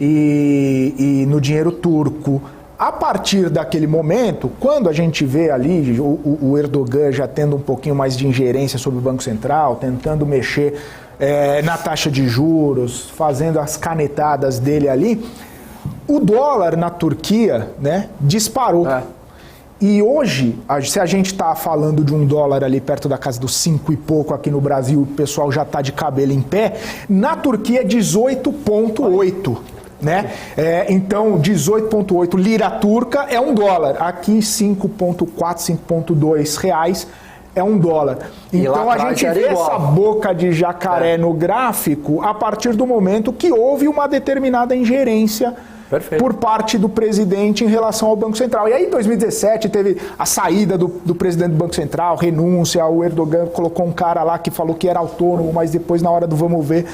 e no dinheiro turco. A partir daquele momento, quando a gente vê ali o Erdogan já tendo um pouquinho mais de ingerência sobre o Banco Central, tentando mexer na taxa de juros, fazendo as canetadas dele ali, o dólar na Turquia, né, disparou. E hoje, se a gente está falando de $1 ali perto da casa dos 5 e pouco aqui no Brasil, o pessoal já está de cabelo em pé, na Turquia é 18,8. né? Então, 18,8 lira turca é $1. Aqui, 5,4, 5,2 reais é $1. Então, a gente vê essa boca de jacaré no gráfico a partir do momento que houve uma determinada ingerência por parte do presidente em relação ao Banco Central. E aí, em 2017, teve a saída do presidente do Banco Central, renúncia, o Erdogan colocou um cara lá que falou que era autônomo, mas depois, na hora do vamos ver,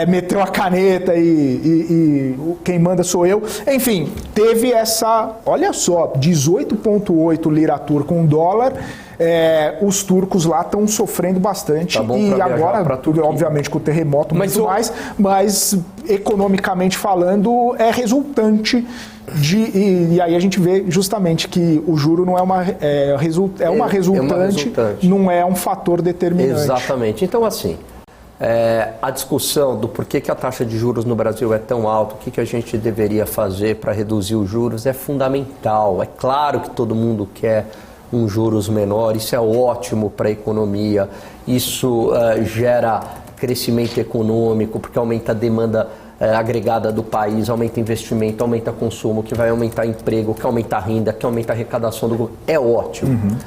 meteu a caneta e quem manda sou eu. Enfim, teve essa, olha só, 18,8 lira turca, $1. Os turcos lá estão sofrendo bastante. Tá bom e pra agora, obviamente, com o terremoto muito mais, mas economicamente falando, é resultante e aí a gente vê justamente que o juro não é uma resultante, não é um fator determinante. Exatamente. Então, assim, a discussão do porquê que a taxa de juros no Brasil é tão alta, o que a gente deveria fazer para reduzir os juros é fundamental. É claro que todo mundo quer um juros menor, isso é ótimo para a economia, isso gera crescimento econômico, porque aumenta a demanda agregada do país, aumenta investimento, aumenta consumo, que vai aumentar emprego, que aumenta a renda, que aumenta a arrecadação do governo. É ótimo,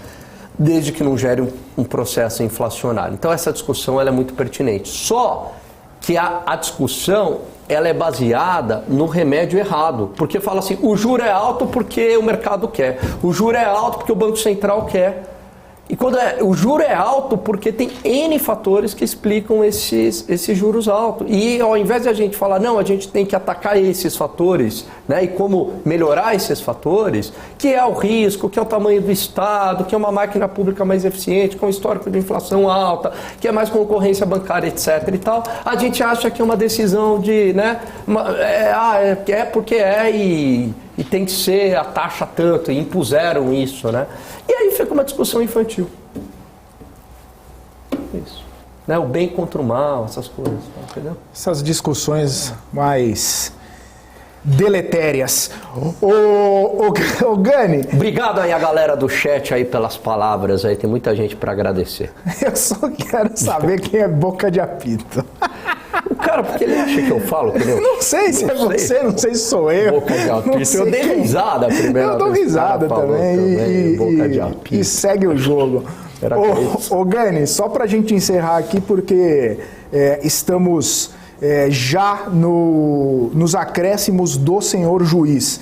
desde que não gere um processo inflacionário. Então essa discussão ela é muito pertinente. Só que a discussão ela é baseada no remédio errado, porque fala assim, o juro é alto porque o mercado quer, o juro é alto porque o Banco Central quer. E quando o juro é alto porque tem N fatores que explicam esses juros altos. E ao invés de a gente falar, não, a gente tem que atacar esses fatores, né, e como melhorar esses fatores, que é o risco, que é o tamanho do Estado, que é uma máquina pública mais eficiente, com histórico de inflação alta, que é mais concorrência bancária, etc. e tal, a gente acha que é uma decisão de, né, porque e tem que ser a taxa tanto, e impuseram isso, né? E aí fica uma discussão infantil. Isso. Né? O bem contra o mal, essas coisas, entendeu? Essas discussões mais deletérias. Ô Gani. Obrigado aí a galera do chat aí pelas palavras aí, tem muita gente para agradecer. Eu só quero saber quem é boca de apito. O cara, porque ele acha que eu falo, entendeu? Não sei se é você, não sei se sou eu. Boca de apito. Eu dei risada primeiro. Eu dou risada também. Boca de apito. E segue o jogo. Ô Gani, só pra gente encerrar aqui, porque estamos já nos acréscimos do senhor juiz.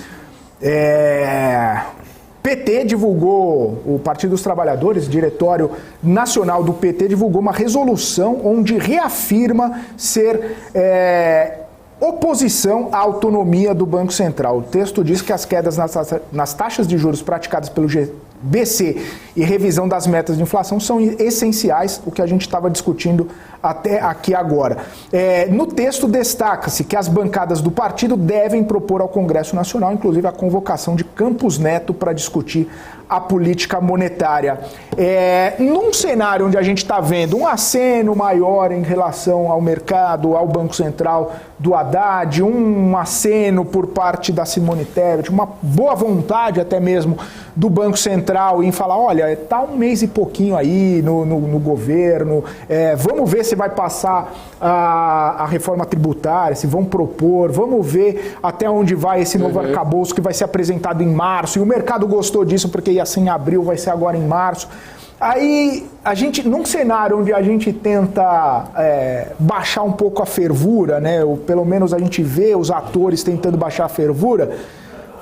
PT divulgou, o Partido dos Trabalhadores, Diretório Nacional do PT, divulgou uma resolução onde reafirma ser oposição à autonomia do Banco Central. O texto diz que as quedas nas taxas de juros praticadas pelo BC e revisão das metas de inflação são essenciais, o que a gente estava discutindo até aqui agora. No texto destaca-se que as bancadas do partido devem propor ao Congresso Nacional, inclusive, a convocação de Campos Neto para discutir a política monetária. Num cenário onde a gente está vendo um aceno maior em relação ao mercado, ao Banco Central do Haddad, um aceno por parte da Simone Tebet, uma boa vontade até mesmo do Banco Central em falar, olha, está um mês e pouquinho aí no governo, vamos ver se vai passar a reforma tributária, se vão propor, vamos ver até onde vai esse novo arcabouço que vai ser apresentado em março, e o mercado gostou disso porque ia ser em abril, vai ser agora em março. Aí, a gente, num cenário onde a gente tenta baixar um pouco a fervura, né, ou pelo menos a gente vê os atores tentando baixar a fervura,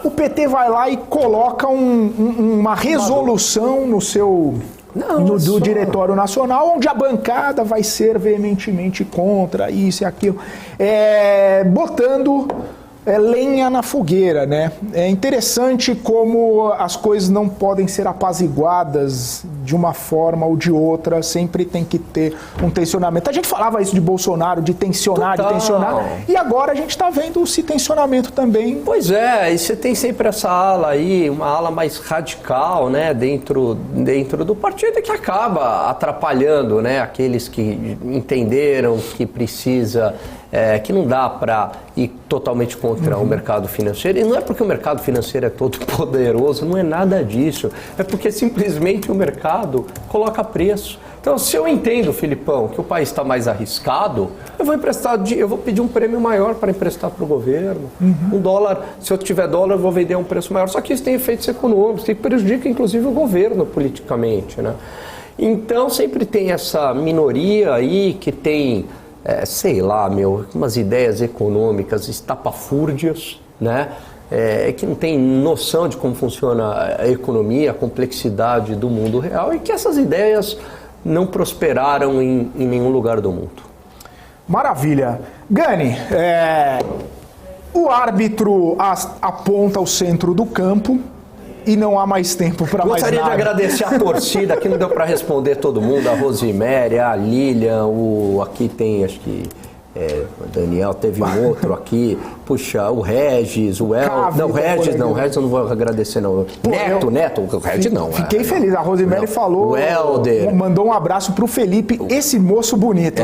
o PT vai lá e coloca uma resolução no seu... do Diretório Nacional, onde a bancada vai ser veementemente contra isso e aquilo, botando lenha na fogueira, né? É interessante como as coisas não podem ser apaziguadas de uma forma ou de outra, sempre tem que ter um tensionamento. A gente falava isso de Bolsonaro, de tensionar, e agora a gente está vendo esse tensionamento também. Pois é, e você tem sempre essa ala aí, uma ala mais radical, né, dentro do partido, que acaba atrapalhando, né, aqueles que entenderam que precisa... que não dá para ir totalmente contra o mercado financeiro. E não é porque o mercado financeiro é todo poderoso, não é nada disso. É porque simplesmente o mercado coloca preço. Então, se eu entendo, Filipão, que o país está mais arriscado, eu vou pedir um prêmio maior para emprestar para o governo. Um dólar, se eu tiver dólar, eu vou vender a um preço maior. Só que isso tem efeitos econômicos, que prejudica inclusive o governo politicamente, né? Então, sempre tem essa minoria aí que tem, sei lá, umas ideias econômicas estapafúrdias, né? Que não tem noção de como funciona a economia, a complexidade do mundo real e que essas ideias não prosperaram em nenhum lugar do mundo. Maravilha. Gani, o árbitro aponta o centro do campo e não há mais tempo para mais nada. Gostaria de agradecer a torcida, aqui não deu para responder todo mundo, a Rosemary, a Lilian, aqui tem, acho que... o Daniel, teve um outro aqui, puxa, o Regis, o El... Não, o Regis eu não vou agradecer não. Neto, o Regis não. Fiquei feliz, a Rosemary falou, o Helder. Mandou um abraço pro Felipe, esse moço bonito.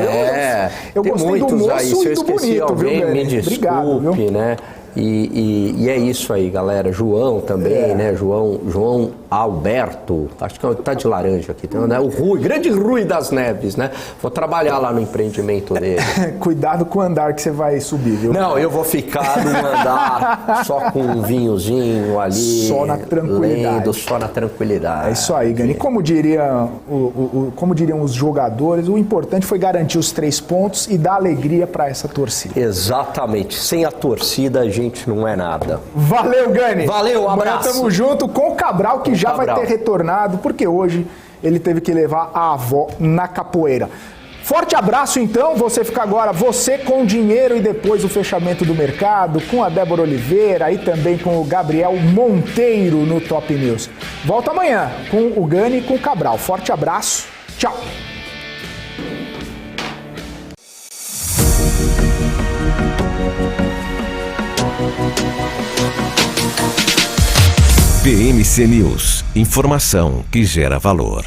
Eu tem gostei muitos do moço aí, se eu e do esqueci bonito, alguém, viu, me desculpe, obrigado, viu? né? E é isso aí, galera. João também, né? João Alberto, acho que tá de laranja aqui, né? O Rui, grande Rui das Neves, né? Vou trabalhar lá no empreendimento dele. Cuidado com o andar que você vai subir, viu? Não, eu vou ficar no andar só com um vinhozinho ali. Só na tranquilidade. Lendo, só na tranquilidade. É isso aí, Gani. Como diriam os jogadores, o importante foi garantir os 3 pontos e dar alegria para essa torcida. Exatamente. Sem a torcida, a gente não é nada. Valeu, Gani. Valeu, um abraço. Amanhã tamo junto com o Cabral, que já vai ter retornado, porque hoje ele teve que levar a avó na capoeira. Forte abraço, então. Você fica agora, você com dinheiro e depois o fechamento do mercado, com a Débora Oliveira e também com o Gabriel Monteiro no Top News. Volta amanhã com o Gani e com o Cabral. Forte abraço. Tchau. BMC News, informação que gera valor.